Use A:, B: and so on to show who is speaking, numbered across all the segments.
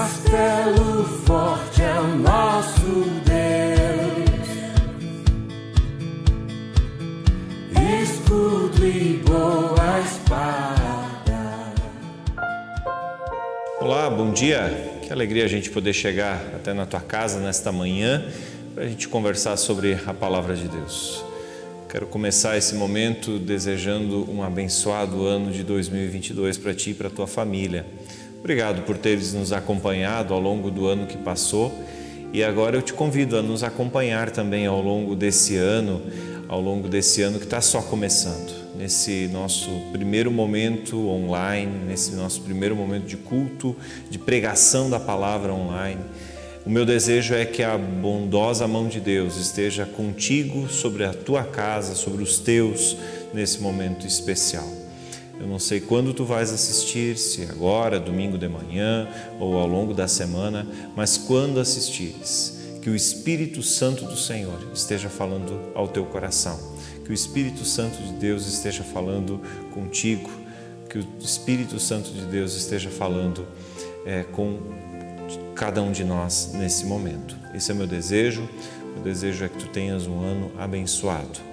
A: castelo forte é o nosso Deus, escudo e boa espada.
B: Olá, bom dia. Que alegria a gente poder chegar até na tua casa nesta manhã para a gente conversar sobre a palavra de Deus. Quero começar esse momento desejando um abençoado ano de 2022 para ti e para a tua família. Obrigado por teres nos acompanhado ao longo do ano que passou e agora eu te convido a nos acompanhar também ao longo desse ano que está só começando, nesse nosso primeiro momento online, nesse nosso primeiro momento de culto, de pregação da palavra online. O meu desejo é que a bondosa mão de Deus esteja contigo, sobre a tua casa, sobre os teus, nesse momento especial. Eu não sei quando tu vais assistir, se agora, domingo de manhã ou ao longo da semana, mas quando assistires, que o Espírito Santo do Senhor esteja falando ao teu coração, que o Espírito Santo de Deus esteja falando contigo, que o Espírito Santo de Deus esteja falando com cada um de nós nesse momento. Esse é meu desejo é que tu tenhas um ano abençoado.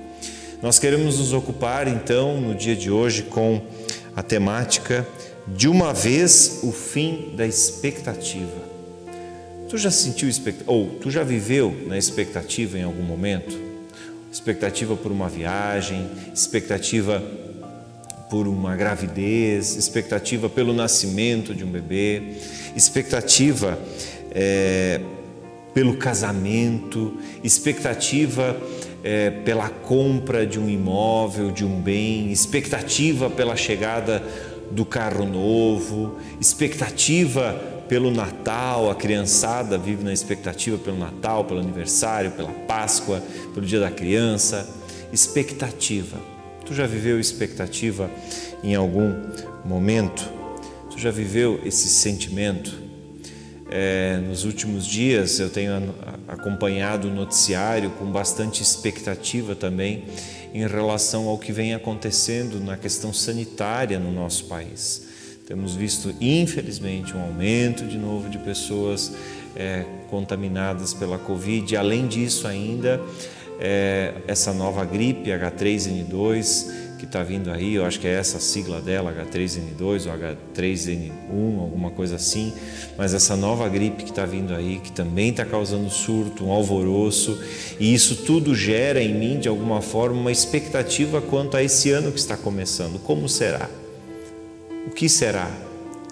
B: Nós queremos nos ocupar então no dia de hoje com a temática de uma vez o fim da expectativa. Tu já sentiu tu já viveu na expectativa em algum momento? Expectativa por uma viagem, expectativa por uma gravidez, expectativa pelo nascimento de um bebê, expectativa pelo casamento, expectativa pela compra de um imóvel, de um bem, expectativa pela chegada do carro novo, expectativa pelo Natal, a criançada vive na expectativa pelo Natal, pelo aniversário, pela Páscoa, pelo Dia da Criança, expectativa. Tu já viveu expectativa em algum momento? Tu já viveu esse sentimento? Nos últimos dias eu tenho acompanhado o noticiário com bastante expectativa também em relação ao que vem acontecendo na questão sanitária no nosso país. Temos visto, infelizmente, um aumento de novo de pessoas contaminadas pela Covid. Além disso ainda, essa nova gripe H3N2 que está vindo aí, eu acho que é essa a sigla dela, H3N2 ou H3N1, alguma coisa assim, mas essa nova gripe que está vindo aí, que também está causando surto, um alvoroço, e isso tudo gera em mim, de alguma forma, uma expectativa quanto a esse ano que está começando. Como será? O que será?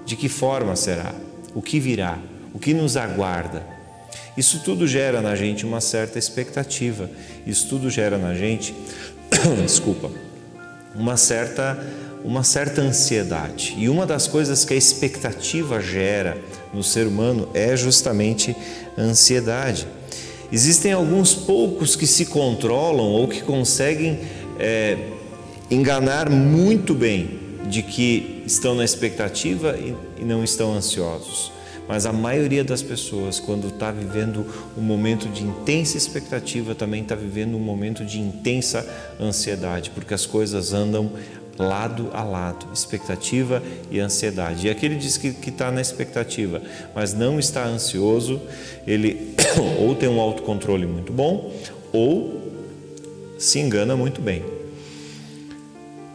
B: De que forma será? O que virá? O que nos aguarda? Isso tudo gera na gente uma certa expectativa, isso tudo gera na gente, uma certa ansiedade. E uma das coisas que a expectativa gera no ser humano é justamente a ansiedade. Existem alguns poucos que se controlam ou que conseguem enganar muito bem de que estão na expectativa e não estão ansiosos. Mas a maioria das pessoas, quando está vivendo um momento de intensa expectativa, também está vivendo um momento de intensa ansiedade, porque as coisas andam lado a lado, expectativa e ansiedade. E aquele diz que está na expectativa, mas não está ansioso, ele ou tem um autocontrole muito bom, ou se engana muito bem.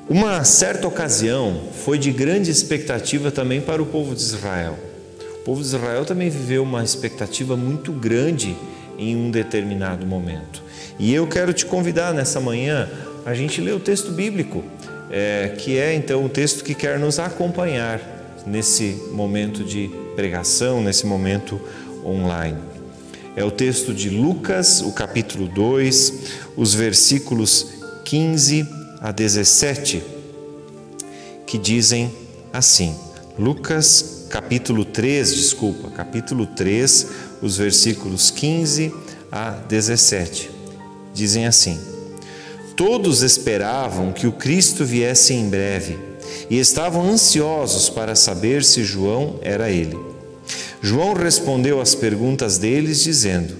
B: Uma certa ocasião foi de grande expectativa também para o povo de Israel. O povo de Israel também viveu uma expectativa muito grande em um determinado momento. E eu quero te convidar nessa manhã a gente ler o texto bíblico, que é então o texto que quer nos acompanhar nesse momento de pregação, nesse momento online. É o texto de Lucas, o capítulo 2, os versículos 15 a 17, que dizem assim. Lucas, capítulo 3, os versículos 15 a 17, dizem assim: Todos esperavam que o Cristo viesse em breve e estavam ansiosos para saber se João era ele. João respondeu às perguntas deles, dizendo: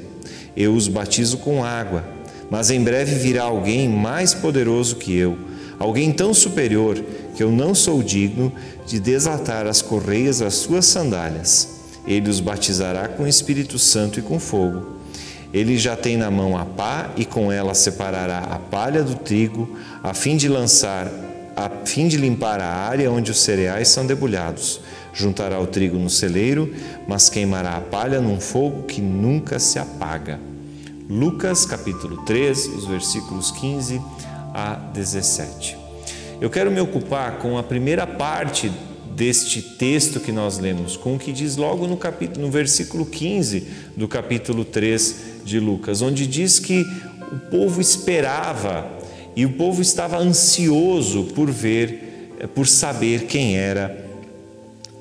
B: Eu os batizo com água, mas em breve virá alguém mais poderoso que eu, alguém tão superior que eu não sou digno de desatar as correias das suas sandálias. Ele os batizará com o Espírito Santo e com fogo. Ele já tem na mão a pá e com ela separará a palha do trigo, a fim de limpar a área onde os cereais são debulhados. Juntará o trigo no celeiro, mas queimará a palha num fogo que nunca se apaga. Lucas capítulo 3, os versículos 15 a 17. Eu quero me ocupar com a primeira parte deste texto que nós lemos, com o que diz logo no versículo 15 do capítulo 3 de Lucas, onde diz que o povo esperava e o povo estava ansioso por saber quem era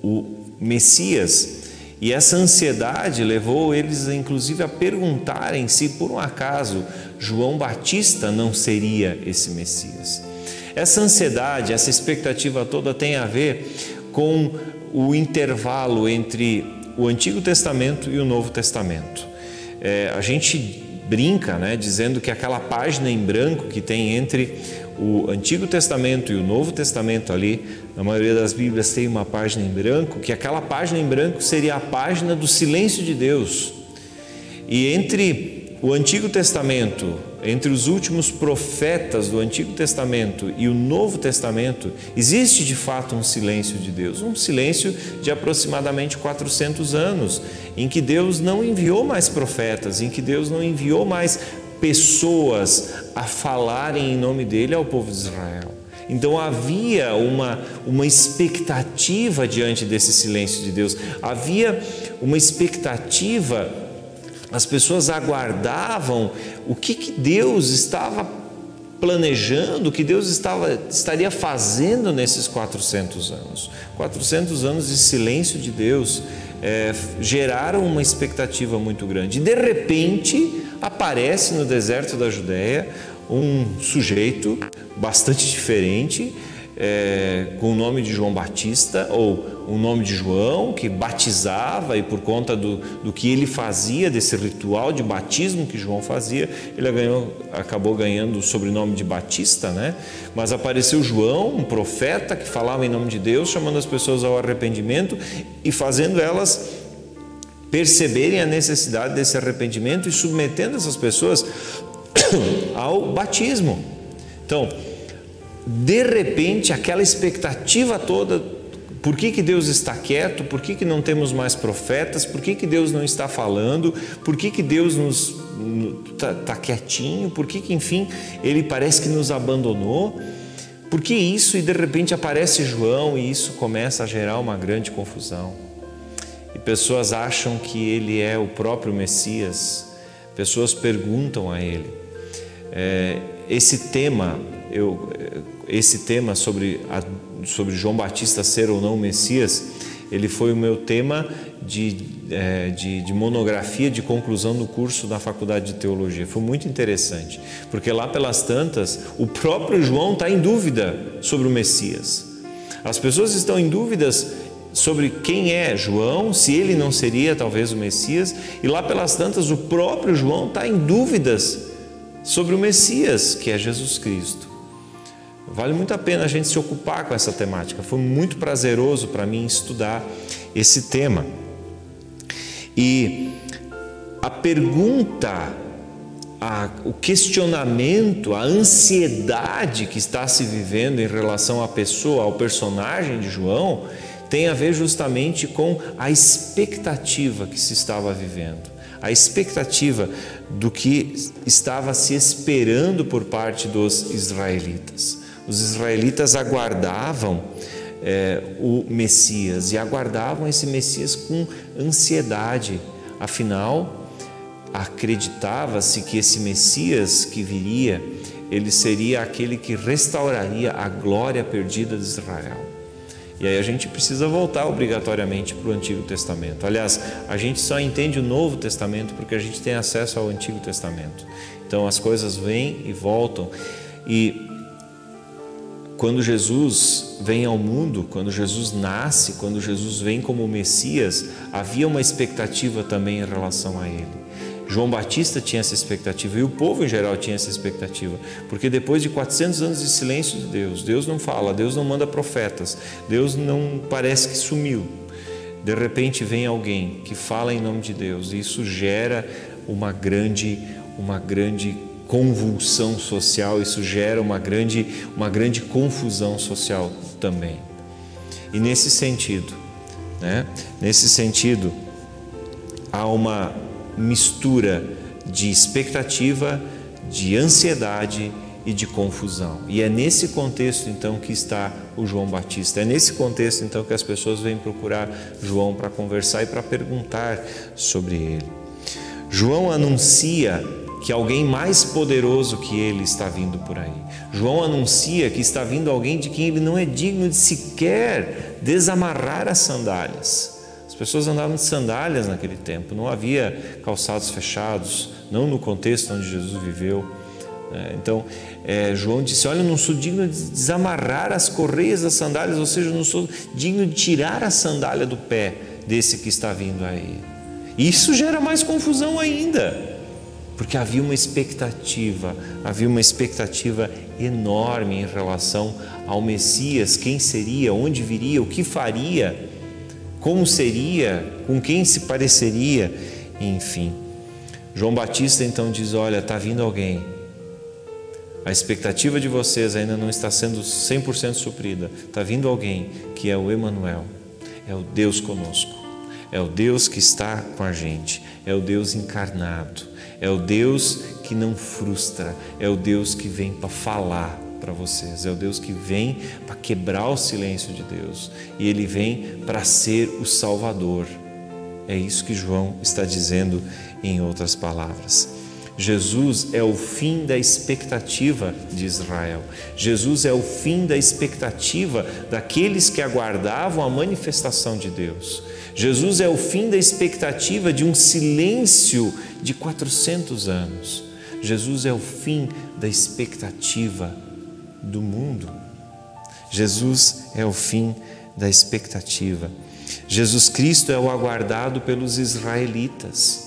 B: o Messias. E essa ansiedade levou eles, inclusive, a perguntarem se, por um acaso, João Batista não seria esse Messias. Essa ansiedade, essa expectativa toda tem a ver com o intervalo entre o Antigo Testamento e o Novo Testamento. A gente brinca, dizendo que aquela página em branco que tem entre o Antigo Testamento e o Novo Testamento ali, na maioria das Bíblias tem uma página em branco, que aquela página em branco seria a página do silêncio de Deus. E entre o Antigo Testamento, entre os últimos profetas do Antigo Testamento e o Novo Testamento, existe de fato um silêncio de Deus, um silêncio de aproximadamente 400 anos, em que Deus não enviou mais profetas, em que Deus não enviou mais pessoas a falarem em nome dele ao povo de Israel. Então havia uma expectativa diante desse silêncio de Deus, havia uma expectativa, as pessoas aguardavam o que Deus estava planejando, o que Deus estaria fazendo nesses 400 anos. 400 anos de silêncio de Deus geraram uma expectativa muito grande. E de repente aparece no deserto da Judéia um sujeito bastante diferente, com o nome de João Batista, ou o nome de João, que batizava, e por conta do que ele fazia, desse ritual de batismo que João fazia, ele acabou ganhando o sobrenome de Batista, Mas apareceu João, um profeta que falava em nome de Deus, chamando as pessoas ao arrependimento e fazendo elas perceberem a necessidade desse arrependimento e submetendo essas pessoas ao batismo. Então, de repente, aquela expectativa toda, por que Deus está quieto, por que não temos mais profetas, por que Deus não está falando, por que Deus está quietinho, por que enfim, Ele parece que nos abandonou, por que isso? E de repente aparece João e isso começa a gerar uma grande confusão. E pessoas acham que Ele é o próprio Messias, pessoas perguntam a Ele. Esse tema sobre João Batista ser ou não o Messias, ele foi o meu tema de monografia de conclusão do curso da Faculdade de Teologia. Foi muito interessante, porque lá pelas tantas, o próprio João está em dúvida sobre o Messias. As pessoas estão em dúvidas sobre quem é João, se ele não seria talvez o Messias, e lá pelas tantas, o próprio João está em dúvidas sobre o Messias, que é Jesus Cristo. Vale muito a pena a gente se ocupar com essa temática. Foi muito prazeroso para mim estudar esse tema. E a pergunta, o questionamento, a ansiedade que está se vivendo em relação à pessoa, ao personagem de João, tem a ver justamente com a expectativa que se estava vivendo. A expectativa do que estava se esperando por parte dos israelitas. Os israelitas aguardavam o Messias e aguardavam esse Messias com ansiedade. Afinal, acreditava-se que esse Messias que viria, ele seria aquele que restauraria a glória perdida de Israel. E aí a gente precisa voltar obrigatoriamente para o Antigo Testamento. Aliás, a gente só entende o Novo Testamento porque a gente tem acesso ao Antigo Testamento. Então as coisas vêm e voltam. E quando Jesus vem ao mundo, quando Jesus nasce, quando Jesus vem como Messias, havia uma expectativa também em relação a Ele. João Batista tinha essa expectativa e o povo em geral tinha essa expectativa, porque depois de 400 anos de silêncio de Deus não fala, Deus não manda profetas, Deus não parece que sumiu. De repente vem alguém que fala em nome de Deus e isso gera uma grande convulsão social, isso gera uma grande confusão social também. E nesse sentido, há uma mistura de expectativa, de ansiedade e de confusão. E é nesse contexto então que está o João Batista. É nesse contexto então que as pessoas vêm procurar João para conversar e para perguntar sobre ele. João anuncia que alguém mais poderoso que ele está vindo por aí. João anuncia que está vindo alguém de quem ele não é digno de sequer desamarrar as sandálias. As pessoas andavam de sandálias naquele tempo, não havia calçados fechados, não no contexto onde Jesus viveu. Então, João disse, olha, eu não sou digno de desamarrar as correias das sandálias, ou seja, eu não sou digno de tirar a sandália do pé desse que está vindo aí. E isso gera mais confusão ainda, porque havia uma expectativa enorme em relação ao Messias, quem seria, onde viria, o que faria, como seria, com quem se pareceria, enfim. João Batista então diz, olha, está vindo alguém. A expectativa de vocês ainda não está sendo 100% suprida. Está vindo alguém que é o Emanuel, é o Deus conosco, é o Deus que está com a gente, é o Deus encarnado, é o Deus que não frustra, é o Deus que vem para falar para vocês, é o Deus que vem para quebrar o silêncio de Deus e Ele vem para ser o Salvador. É isso que João está dizendo em outras palavras. Jesus é o fim da expectativa de Israel. Jesus é o fim da expectativa daqueles que aguardavam a manifestação de Deus. Jesus é o fim da expectativa de um silêncio de 400 anos. Jesus é o fim da expectativa do mundo. Jesus é o fim da expectativa. Jesus Cristo é o aguardado pelos israelitas.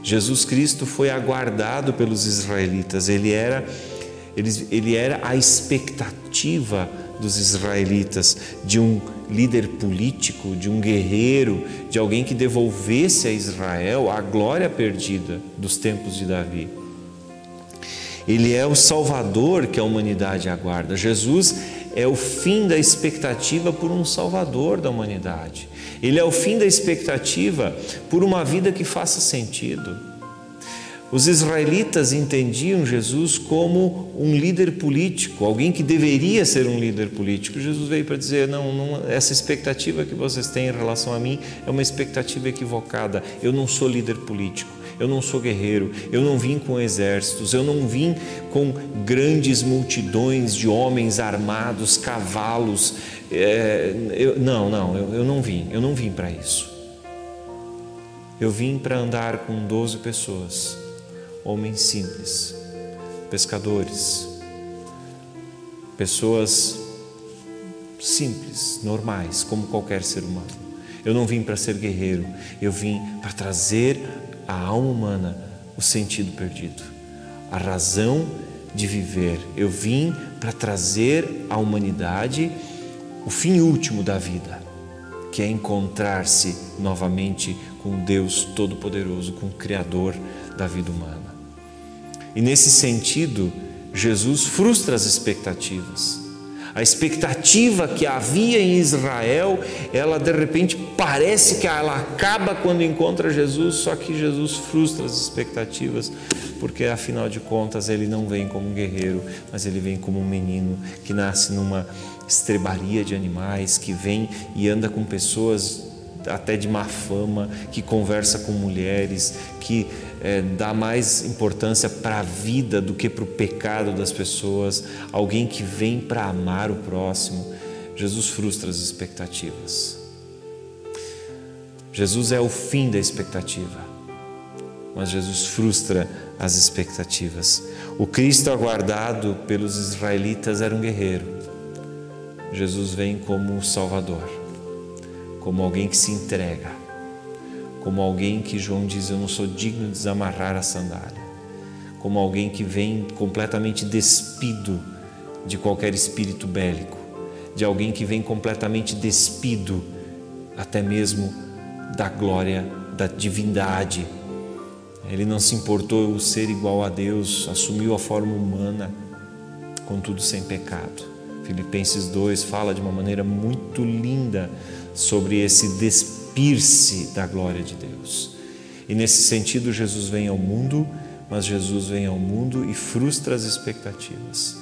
B: Jesus Cristo foi aguardado pelos israelitas, ele era a expectativa dos israelitas de um líder político, de um guerreiro, de alguém que devolvesse a Israel a glória perdida dos tempos de Davi. Ele é o Salvador que a humanidade aguarda. Jesus é o fim da expectativa por um Salvador da humanidade. Ele é o fim da expectativa por uma vida que faça sentido. Os israelitas entendiam Jesus como um líder político, alguém que deveria ser um líder político. Jesus veio para dizer, não, essa expectativa que vocês têm em relação a mim é uma expectativa equivocada. Eu não sou líder político, eu não sou guerreiro, eu não vim com exércitos, eu não vim com grandes multidões de homens armados, cavalos. Eu não vim para isso. Eu vim para andar com 12 pessoas, homens simples, pescadores, pessoas simples, normais, como qualquer ser humano. Eu não vim para ser guerreiro, eu vim para trazer à alma humana o sentido perdido, a razão de viver. Eu vim para trazer à humanidade o fim último da vida, que é encontrar-se novamente com o Deus Todo-Poderoso, com o Criador da vida humana. E nesse sentido, Jesus frustra as expectativas. A expectativa que havia em Israel, ela de repente parece que ela acaba quando encontra Jesus, só que Jesus frustra as expectativas, porque afinal de contas ele não vem como um guerreiro, mas ele vem como um menino que nasce numa estrebaria de animais, que vem e anda com pessoas até de má fama, que conversa com mulheres, que dá mais importância para a vida do que para o pecado das pessoas, alguém que vem para amar o próximo. Jesus frustra as expectativas. Jesus é o fim da expectativa, mas Jesus frustra as expectativas. O Cristo aguardado pelos israelitas era um guerreiro. Jesus vem como um Salvador, como alguém que se entrega, como alguém que João diz, eu não sou digno de desamarrar a sandália, como alguém que vem completamente despido de qualquer espírito bélico, de alguém que vem completamente despido até mesmo da glória, da divindade. Ele não se importou o ser igual a Deus, assumiu a forma humana, contudo sem pecado. Filipenses 2 fala de uma maneira muito linda sobre esse despir-se da glória de Deus. E nesse sentido, Jesus vem ao mundo, mas Jesus vem ao mundo e frustra as expectativas.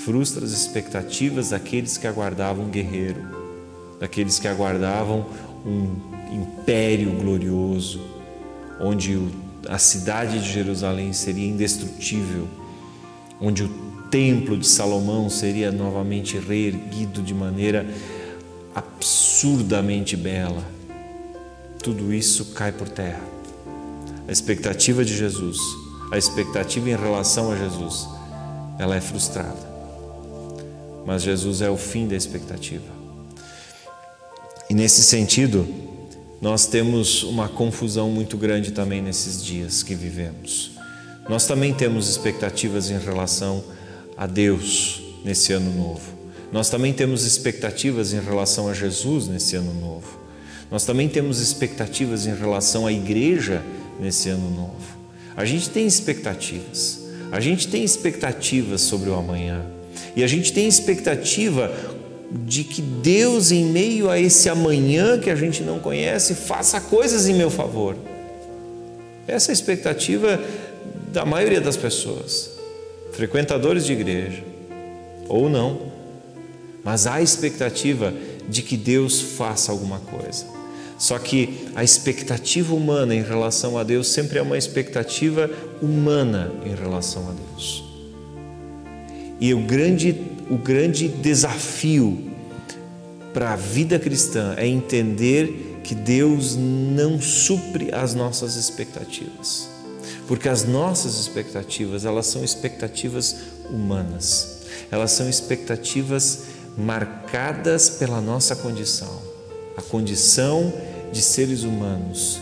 B: Frustra as expectativas daqueles que aguardavam um guerreiro, daqueles que aguardavam um império glorioso, onde a cidade de Jerusalém seria indestrutível, onde o templo de Salomão seria novamente reerguido de maneira absurdamente bela. Tudo isso cai por terra. A expectativa de Jesus, a expectativa em relação a Jesus, ela é frustrada. Mas Jesus é o fim da expectativa. E nesse sentido, nós temos uma confusão muito grande também nesses dias que vivemos. Nós também temos expectativas em relação a Deus nesse ano novo. Nós também temos expectativas em relação a Jesus nesse ano novo. Nós também temos expectativas em relação à igreja nesse ano novo. A gente tem expectativas. A gente tem expectativas sobre o amanhã. E a gente tem expectativa de que Deus, em meio a esse amanhã que a gente não conhece, faça coisas em meu favor. Essa é a expectativa da maioria das pessoas, frequentadores de igreja ou não, mas há a expectativa de que Deus faça alguma coisa. Só que a expectativa humana em relação a Deus sempre é uma expectativa humana em relação a Deus. E o grande desafio para a vida cristã é entender que Deus não supre as nossas expectativas. Porque as nossas expectativas, elas são expectativas humanas. Elas são expectativas marcadas pela nossa condição. A condição de seres humanos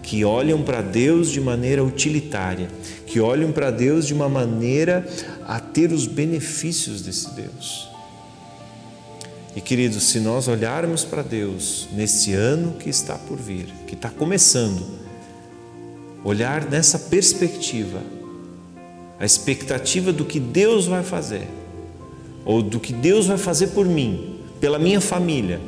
B: que olham para Deus de maneira utilitária, que olham para Deus de uma maneira a ter os benefícios desse Deus. E queridos, se nós olharmos para Deus nesse ano que está por vir, que está começando, olhar nessa perspectiva, a expectativa do que Deus vai fazer, ou do que Deus vai fazer por mim, pela minha família,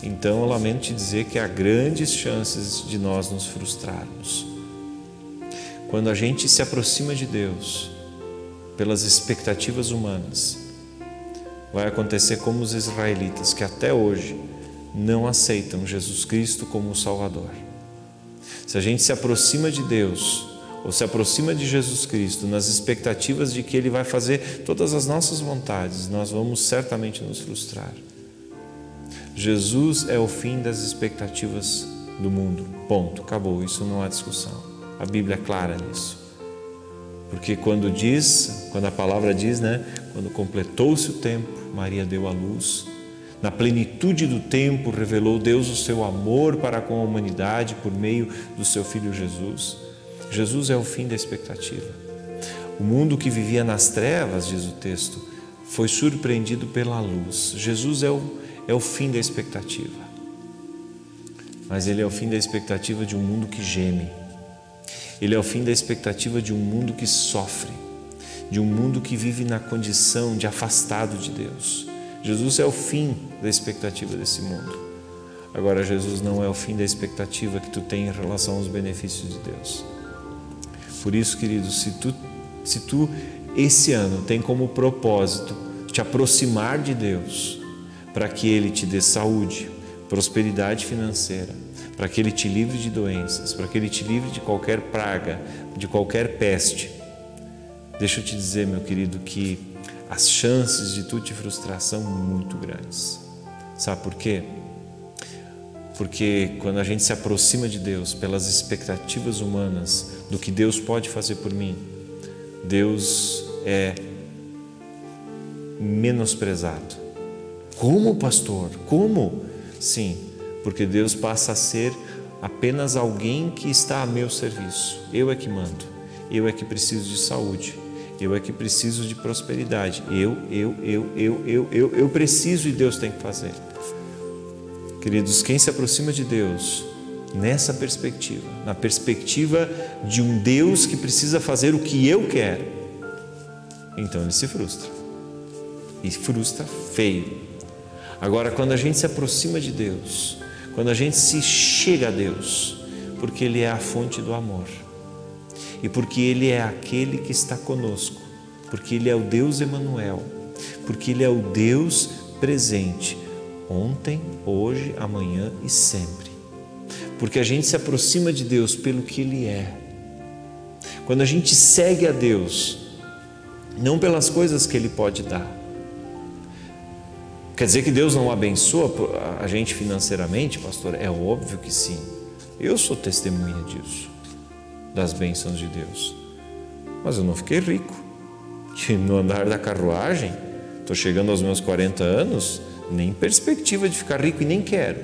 B: então eu lamento te dizer que há grandes chances de nós nos frustrarmos. Quando a gente se aproxima de Deus pelas expectativas humanas, vai acontecer como os israelitas, que até hoje não aceitam Jesus Cristo como o Salvador. Se a gente se aproxima de Deus, ou se aproxima de Jesus Cristo nas expectativas de que Ele vai fazer todas as nossas vontades, nós vamos certamente nos frustrar. Jesus é o fim das expectativas do mundo. Ponto. Acabou. Isso não há discussão. A Bíblia é clara nisso. Porque quando a palavra diz, quando completou-se o tempo, Maria deu à luz. Na plenitude do tempo, revelou Deus o seu amor para com a humanidade por meio do seu Filho Jesus. Jesus é o fim da expectativa. O mundo que vivia nas trevas, diz o texto, foi surpreendido pela luz. Jesus é o fim da expectativa. Mas Ele é o fim da expectativa de um mundo que geme. Ele é o fim da expectativa de um mundo que sofre, de um mundo que vive na condição de afastado de Deus. Jesus é o fim da expectativa desse mundo. Agora, Jesus não é o fim da expectativa que tu tem em relação aos benefícios de Deus. Por isso, queridos, se tu esse ano tem como propósito te aproximar de Deus, para que Ele te dê saúde, prosperidade financeira, para que Ele te livre de doenças, para que Ele te livre de qualquer praga, de qualquer peste. Deixa eu te dizer, meu querido, que as chances de tu te frustrar são muito grandes. Sabe por quê? Porque quando a gente se aproxima de Deus pelas expectativas humanas do que Deus pode fazer por mim, Deus é menosprezado. Como, pastor? Como? Sim, porque Deus passa a ser apenas alguém que está a meu serviço. Eu é que mando, eu é que preciso de saúde, eu é que preciso de prosperidade. Eu preciso e Deus tem que fazer. Queridos, quem se aproxima de Deus nessa perspectiva, na perspectiva de um Deus que precisa fazer o que eu quero, então ele se frustra. E frustra feio. Agora, quando a gente se aproxima de Deus, quando a gente se chega a Deus, porque Ele é a fonte do amor, e porque Ele é aquele que está conosco, porque Ele é o Deus Emanuel, porque Ele é o Deus presente, ontem, hoje, amanhã e sempre. Porque a gente se aproxima de Deus pelo que Ele é. Quando a gente segue a Deus, não pelas coisas que Ele pode dar. Quer dizer que Deus não abençoa a gente financeiramente, pastor? É óbvio que sim. Eu sou testemunha disso, das bênçãos de Deus. Mas eu não fiquei rico. E no andar da carruagem, estou chegando aos meus 40 anos, nem perspectiva de ficar rico e nem quero.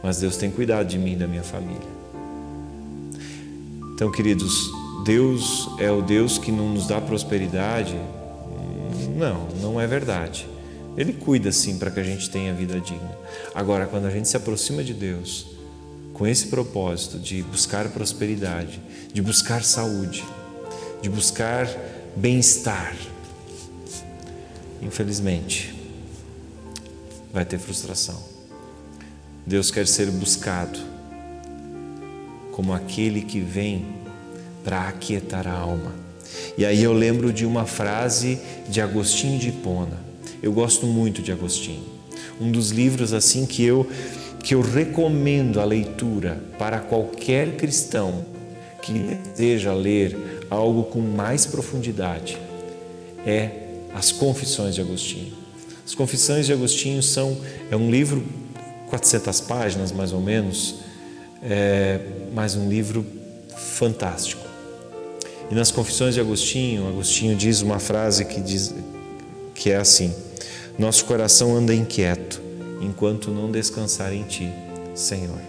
B: Mas Deus tem cuidado de mim e da minha família. Então, queridos, Deus é o Deus que não nos dá prosperidade? Não é verdade. Ele cuida sim para que a gente tenha vida digna. Agora, quando a gente se aproxima de Deus, com esse propósito de buscar prosperidade, de buscar saúde, de buscar bem-estar, infelizmente, vai ter frustração. Deus quer ser buscado como aquele que vem para aquietar a alma. E aí eu lembro de uma frase de Agostinho de Hipona. Eu gosto muito de Agostinho. Um dos livros assim que eu recomendo a leitura para qualquer cristão que deseja ler algo com mais profundidade é As Confissões de Agostinho. As Confissões de Agostinho é um livro, 400 páginas mais ou menos, mas um livro fantástico. E nas Confissões de Agostinho, Agostinho diz uma frase que é assim: nosso coração anda inquieto enquanto não descansar em Ti, Senhor.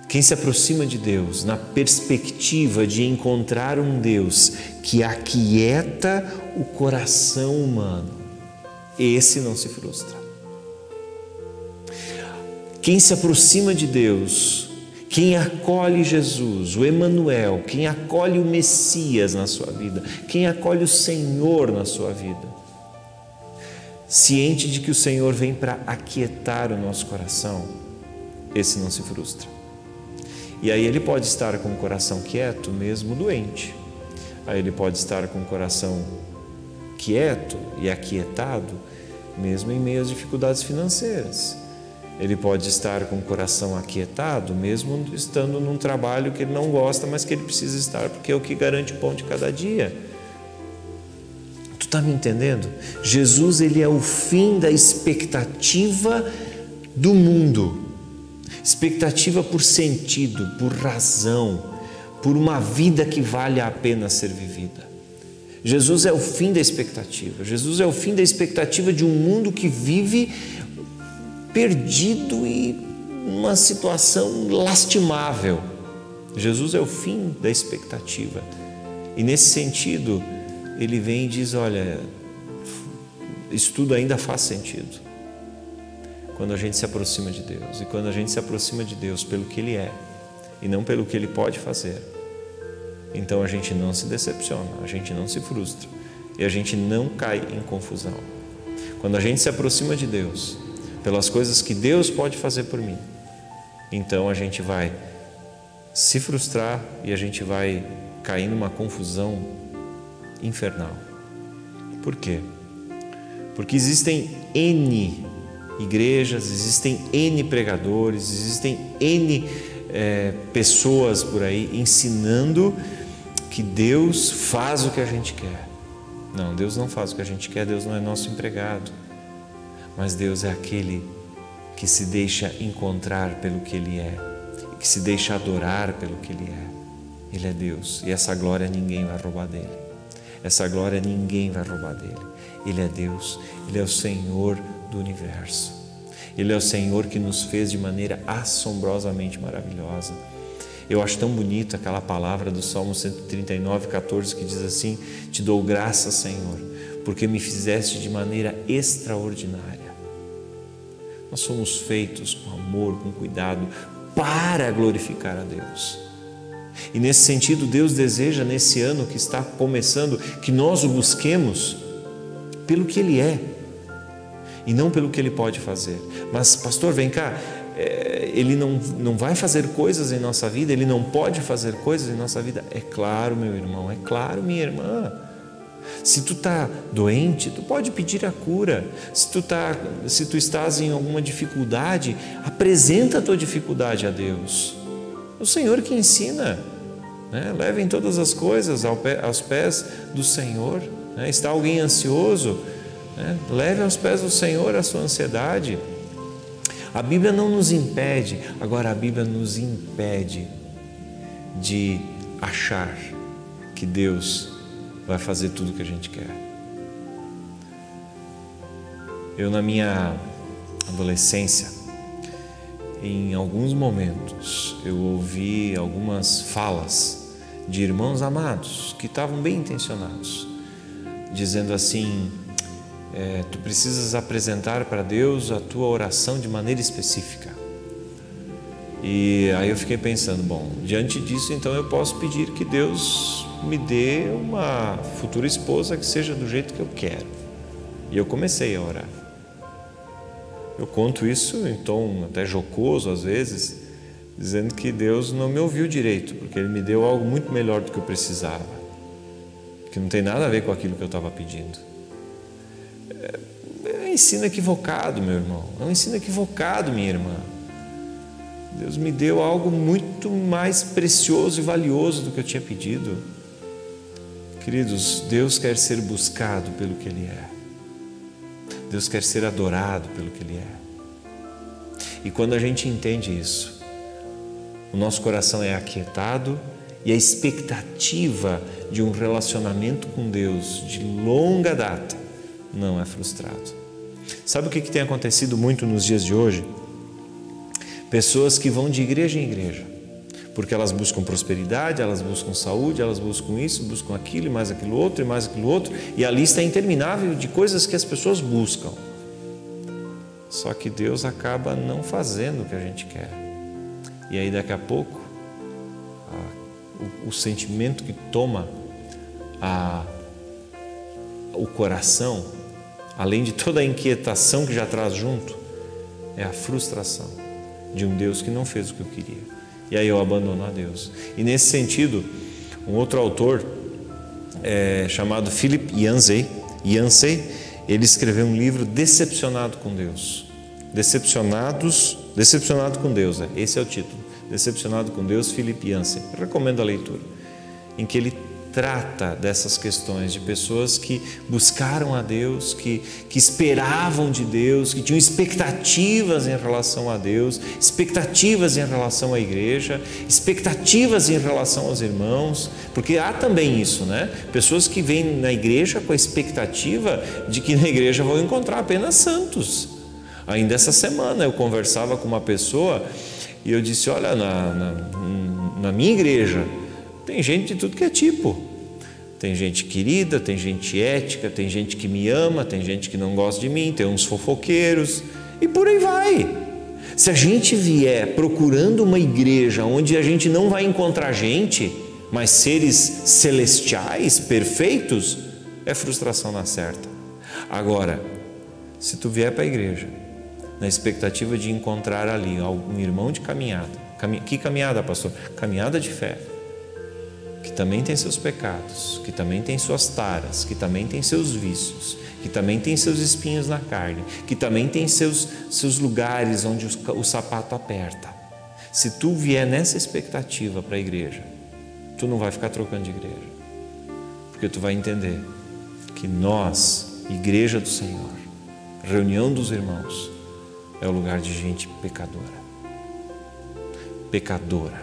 B: Quem se aproxima de Deus na perspectiva de encontrar um Deus que aquieta o coração humano, esse não se frustra. Quem se aproxima de Deus, quem acolhe Jesus, o Emanuel, quem acolhe o Messias na sua vida, quem acolhe o Senhor na sua vida, ciente de que o Senhor vem para aquietar o nosso coração, esse não se frustra. E aí ele pode estar com o coração quieto mesmo doente. Aí ele pode estar com o coração quieto e aquietado mesmo em meio às dificuldades financeiras. Ele pode estar com o coração aquietado mesmo estando num trabalho que ele não gosta, mas que ele precisa estar porque é o que garante o pão de cada dia. Tu está me entendendo? Jesus, ele é o fim da expectativa do mundo. Expectativa por sentido, por razão, por uma vida que vale a pena ser vivida. Jesus é o fim da expectativa. Jesus é o fim da expectativa de um mundo que vive perdido e numa situação lastimável. Jesus é o fim da expectativa. E nesse sentido, ele vem e diz, olha, isso tudo ainda faz sentido quando a gente se aproxima de Deus. E quando a gente se aproxima de Deus pelo que Ele é e não pelo que Ele pode fazer, então a gente não se decepciona, a gente não se frustra e a gente não cai em confusão. Quando a gente se aproxima de Deus pelas coisas que Deus pode fazer por mim, então a gente vai se frustrar e a gente vai cair numa confusão infernal. Por quê? Porque existem N igrejas, existem N pregadores, existem N pessoas por aí ensinando que Deus faz o que a gente quer. Não, Deus não faz o que a gente quer, Deus não é nosso empregado. Mas Deus é aquele que se deixa encontrar pelo que Ele é, que se deixa adorar pelo que Ele é. Ele é Deus e essa glória ninguém vai roubar dele. Essa glória ninguém vai roubar dele. Ele é Deus, Ele é o Senhor do universo. Ele é o Senhor que nos fez de maneira assombrosamente maravilhosa. Eu acho tão bonito aquela palavra do Salmo 139, 14, que diz assim: te dou graças, Senhor, porque me fizeste de maneira extraordinária. Nós somos feitos com amor, com cuidado, para glorificar a Deus. E nesse sentido, Deus deseja, nesse ano que está começando, que nós o busquemos pelo que Ele é e não pelo que Ele pode fazer. Mas, pastor, vem cá, Ele não vai fazer coisas em nossa vida, Ele não pode fazer coisas em nossa vida. É claro, meu irmão, é claro, minha irmã. Se tu está doente, tu pode pedir a cura. Se tu estás em alguma dificuldade, apresenta a tua dificuldade a Deus. O Senhor que ensina, né? Levem todas as coisas aos pés do Senhor, né? Está alguém ansioso, né? Leve aos pés do Senhor a sua ansiedade. A Bíblia não nos impede, agora a Bíblia nos impede de achar que Deus vai fazer tudo o que a gente quer. Eu, na minha adolescência, em alguns momentos, eu ouvi algumas falas de irmãos amados que estavam bem intencionados, dizendo assim: tu precisas apresentar para Deus a tua oração de maneira específica. E aí eu fiquei pensando, bom, diante disso, então eu posso pedir que Deus me dê uma futura esposa que seja do jeito que eu quero. E eu comecei a orar. Eu conto isso em tom até jocoso às vezes, dizendo que Deus não me ouviu direito, porque Ele me deu algo muito melhor do que eu precisava, que não tem nada a ver com aquilo que eu estava pedindo. É um ensino equivocado, meu irmão, é um ensino equivocado, minha irmã. Deus me deu algo muito mais precioso e valioso do que eu tinha pedido. Queridos, Deus quer ser buscado pelo que Ele é. Deus quer ser adorado pelo que Ele é. E quando a gente entende isso, o nosso coração é aquietado e a expectativa de um relacionamento com Deus de longa data não é frustrado. Sabe o que tem acontecido muito nos dias de hoje? Pessoas que vão de igreja em igreja, porque elas buscam prosperidade, elas buscam saúde, elas buscam isso, buscam aquilo, e mais aquilo outro, e mais aquilo outro, e a lista é interminável de coisas que as pessoas buscam. Só que Deus acaba não fazendo o que a gente quer. E aí daqui a pouco, o sentimento que toma o coração, além de toda a inquietação que já traz junto, é a frustração de um Deus que não fez o que eu queria. E aí eu abandono a Deus. E nesse sentido, um outro autor chamado Philip Yancey, ele escreveu um livro Decepcionado com Deus. Decepcionado com Deus, esse é o título. Decepcionado com Deus, Philip Yancey. Eu recomendo a leitura, em que ele trata dessas questões de pessoas que buscaram a Deus, que esperavam de Deus, que tinham expectativas em relação a Deus, expectativas em relação à igreja, expectativas em relação aos irmãos, porque há também isso, né? Pessoas que vêm na igreja com a expectativa de que na igreja vão encontrar apenas santos. Ainda essa semana eu conversava com uma pessoa e eu disse: olha, na minha igreja tem gente de tudo que é tipo. Tem gente querida, tem gente ética, tem gente que me ama, tem gente que não gosta de mim, tem uns fofoqueiros e por aí vai. Se a gente vier procurando uma igreja onde a gente não vai encontrar gente, mas seres celestiais, perfeitos, é frustração na certa. Agora, se tu vier para a igreja na expectativa de encontrar ali um irmão de caminhada, que caminhada, pastor? Caminhada de fé, que também tem seus pecados, que também tem suas taras, que também tem seus vícios, que também tem seus espinhos na carne, que também tem seus lugares onde o sapato aperta. Se tu vier nessa expectativa para a igreja, tu não vai ficar trocando de igreja, porque tu vai entender que nós, igreja do Senhor, reunião dos irmãos, é o lugar de gente pecadora,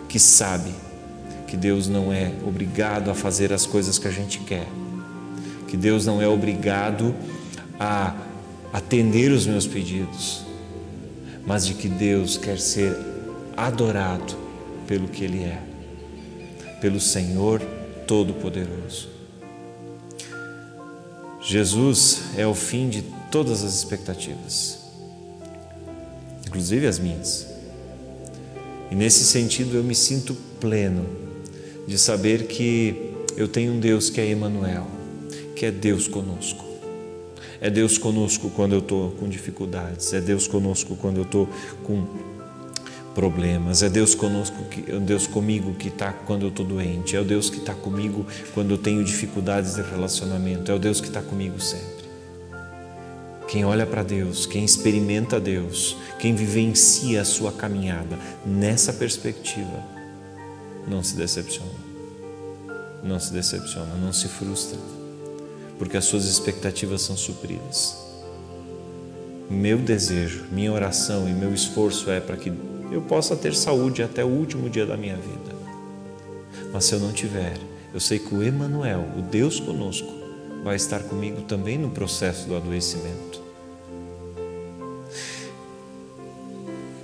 B: que sabe que Deus não é obrigado a fazer as coisas que a gente quer, que Deus não é obrigado a atender os meus pedidos, mas de que Deus quer ser adorado pelo que Ele é, pelo Senhor Todo-Poderoso. Jesus é o fim de todas as expectativas. inclusive as minhas. E nesse sentido eu me sinto pleno de saber que eu tenho um Deus que é Emanuel, que é Deus conosco. É Deus conosco quando eu estou com dificuldades, é Deus conosco quando eu estou com problemas, é Deus conosco, Deus comigo que está quando eu estou doente, é o Deus que está comigo quando eu tenho dificuldades de relacionamento, é o Deus que está comigo sempre. Quem olha para Deus, quem experimenta Deus, quem vivencia a sua caminhada nessa perspectiva, não se decepciona, não se frustra, porque as suas expectativas são supridas. Meu desejo, minha oração e meu esforço é para que eu possa ter saúde até o último dia da minha vida. Mas se eu não tiver, eu sei que o Emanuel, o Deus conosco, vai estar comigo também no processo do adoecimento.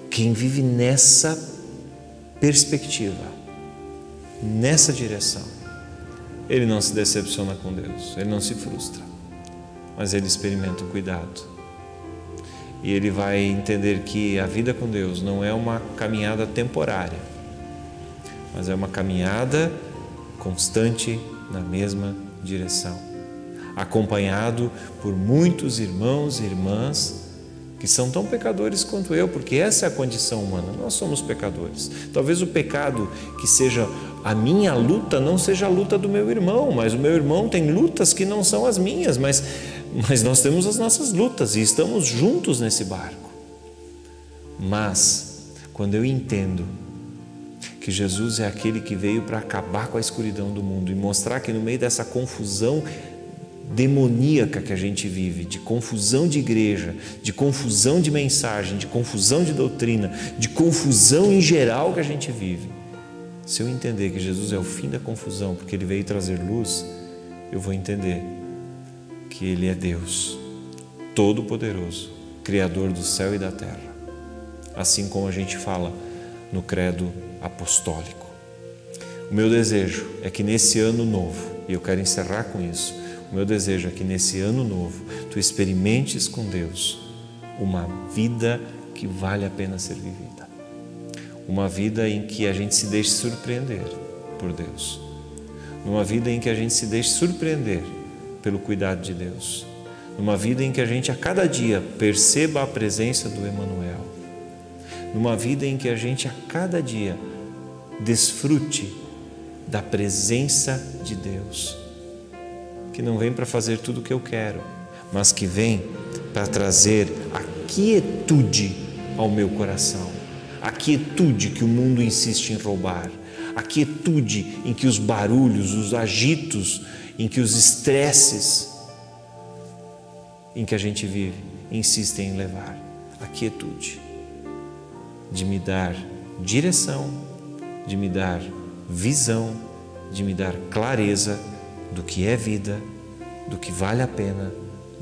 B: Quem vive nessa perspectiva, nessa direção, ele não se decepciona com Deus, ele não se frustra, mas ele experimenta o cuidado. E ele vai entender que a vida com Deus não é uma caminhada temporária, mas é uma caminhada constante na mesma direção, acompanhado por muitos irmãos e irmãs que são tão pecadores quanto eu, porque essa é a condição humana, nós somos pecadores. Talvez o pecado que seja a minha luta não seja a luta do meu irmão, mas o meu irmão tem lutas que não são as minhas, mas nós temos as nossas lutas e estamos juntos nesse barco. Mas quando eu entendo que Jesus é aquele que veio para acabar com a escuridão do mundo e mostrar que no meio dessa confusão demoníaca que a gente vive, de confusão de igreja, de confusão de mensagem, de confusão de doutrina, de confusão em geral que a gente vive, se eu entender que Jesus é o fim da confusão, porque Ele veio trazer luz, eu vou entender que Ele é Deus Todo-Poderoso, Criador do céu e da terra, assim como a gente fala no credo apostólico. O meu desejo é que nesse ano novo, e eu quero encerrar com isso, o meu desejo é que nesse ano novo tu experimentes com Deus uma vida que vale a pena ser vivida. Uma vida em que a gente se deixe surpreender por Deus. Numa vida em que a gente se deixe surpreender pelo cuidado de Deus. Numa vida em que a gente a cada dia perceba a presença do Emanuel. Numa vida em que a gente a cada dia desfrute da presença de Deus, que não vem para fazer tudo o que eu quero, mas que vem para trazer a quietude ao meu coração, a quietude que o mundo insiste em roubar, a quietude em que os barulhos, os agitos, em que os estresses em que a gente vive insistem em levar, a quietude de me dar direção, de me dar visão, de me dar clareza do que é vida, do que vale a pena,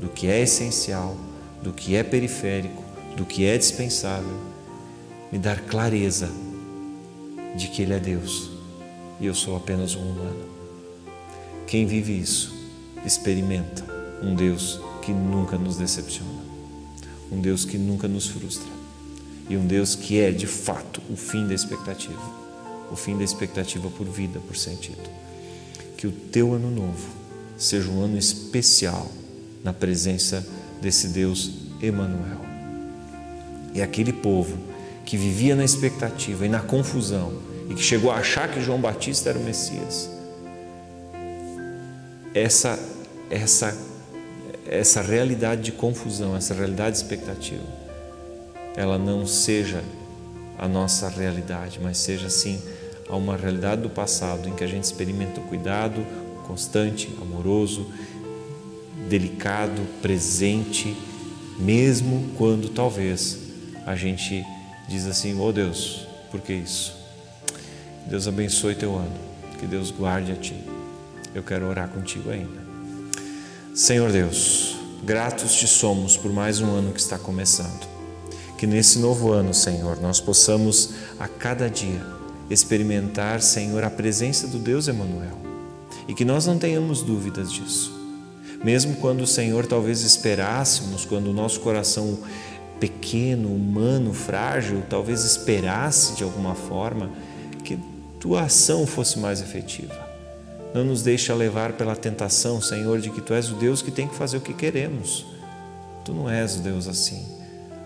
B: do que é essencial, do que é periférico, do que é dispensável, me dar clareza de que Ele é Deus e eu sou apenas um humano. Quem vive isso experimenta um Deus que nunca nos decepciona, um Deus que nunca nos frustra e um Deus que é de fato o fim da expectativa por vida, por sentido. Que o teu ano novo seja um ano especial na presença desse Deus Emanuel. E aquele povo que vivia na expectativa e na confusão e que chegou a achar que João Batista era o Messias, essa realidade de confusão, essa realidade de expectativa, ela não seja a nossa realidade, mas seja sim a uma realidade do passado em que a gente experimenta o cuidado constante, amoroso, delicado, presente, mesmo quando talvez a gente diz assim: oh Deus, por que isso? Deus abençoe teu ano, que Deus guarde a ti. Eu quero orar contigo ainda. Senhor Deus, gratos te somos por mais um ano que está começando. Que nesse novo ano, Senhor, nós possamos a cada dia experimentar, Senhor, a presença do Deus Emanuel e que nós não tenhamos dúvidas disso. Mesmo quando, Senhor, talvez esperássemos, quando o nosso coração pequeno, humano, frágil, talvez esperasse de alguma forma que tua ação fosse mais efetiva. Não nos deixa levar pela tentação, Senhor, de que Tu és o Deus que tem que fazer o que queremos. Tu não és o Deus assim.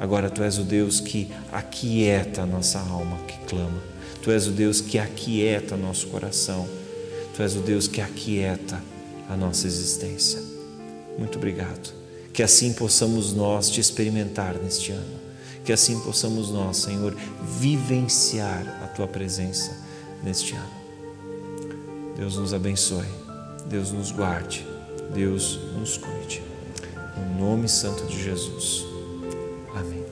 B: Agora Tu és o Deus que aquieta a nossa alma que clama. Tu és o Deus que aquieta nosso coração. Tu és o Deus que aquieta a nossa existência. Muito obrigado. Que assim possamos nós Te experimentar neste ano. Que assim possamos nós, Senhor, vivenciar a Tua presença neste ano. Deus nos abençoe. Deus nos guarde. Deus nos cuide. No nome santo de Jesus. Amém.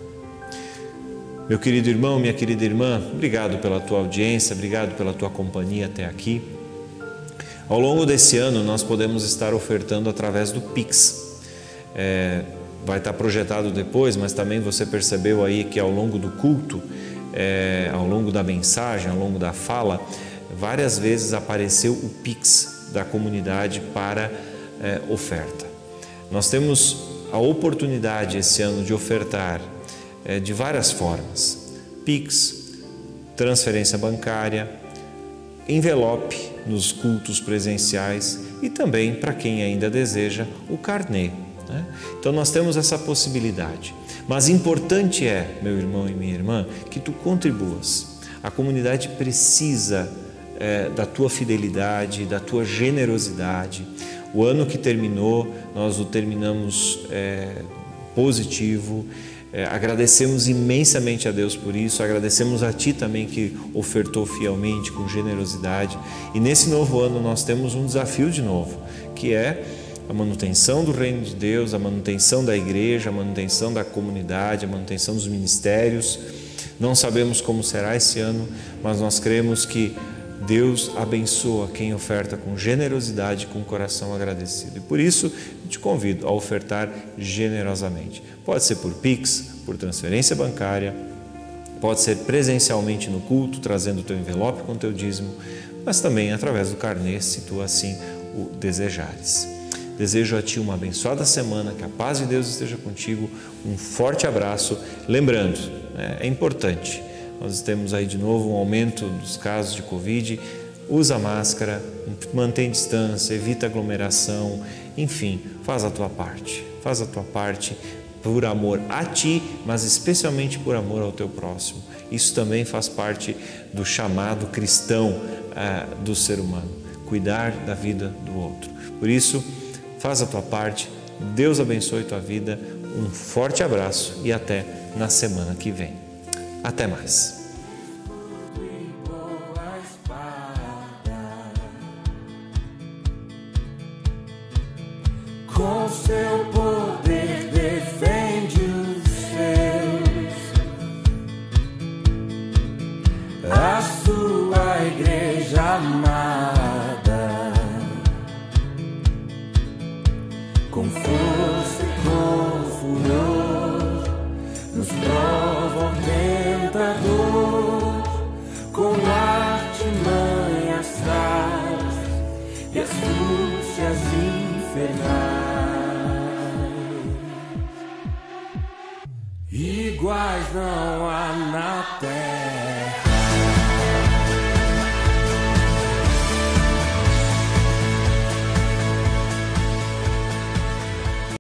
B: Meu querido irmão, minha querida irmã, obrigado pela tua audiência, obrigado pela tua companhia até aqui. Ao longo desse ano, nós podemos estar ofertando através do Pix. Vai estar projetado depois, mas também você percebeu aí que ao longo do culto, ao longo da mensagem, ao longo da fala, várias vezes apareceu o Pix da comunidade para oferta. Nós temos a oportunidade esse ano de ofertar de várias formas: Pix, transferência bancária, envelope nos cultos presenciais e também, para quem ainda deseja, o carnê. Então nós temos essa possibilidade, mas importante é, meu irmão e minha irmã, que tu contribuas. A comunidade precisa da tua fidelidade, da tua generosidade. O ano que terminou, nós o terminamos positivo. Agradecemos imensamente a Deus por isso, agradecemos a Ti também que ofertou fielmente, com generosidade. E nesse novo ano nós temos um desafio de novo, que é a manutenção do reino de Deus, a manutenção da igreja, a manutenção da comunidade, a manutenção dos ministérios. Não sabemos como será esse ano, mas nós cremos que Deus abençoa quem oferta com generosidade, com o coração agradecido. E por isso eu te convido a ofertar generosamente. Pode ser por Pix, por transferência bancária, pode ser presencialmente no culto, trazendo o teu envelope com o teu dízimo, mas também através do carnê, se tu assim o desejares. Desejo a ti uma abençoada semana, que a paz de Deus esteja contigo, um forte abraço. Lembrando, é importante, nós temos aí de novo um aumento dos casos de Covid, usa máscara, mantém distância, evita aglomeração, enfim, faz a tua parte por amor a ti, mas especialmente por amor ao teu próximo. Isso também faz parte do chamado cristão do ser humano, cuidar da vida do outro. Por isso, faz a tua parte, Deus abençoe tua vida, um forte abraço e até na semana que vem. Até mais.
A: Com seu poder defende os seus, a sua igreja amada, com força e com furor, nos prova o tentador, com artimanhas traz e astúcias infernais. Iguais não há na terra.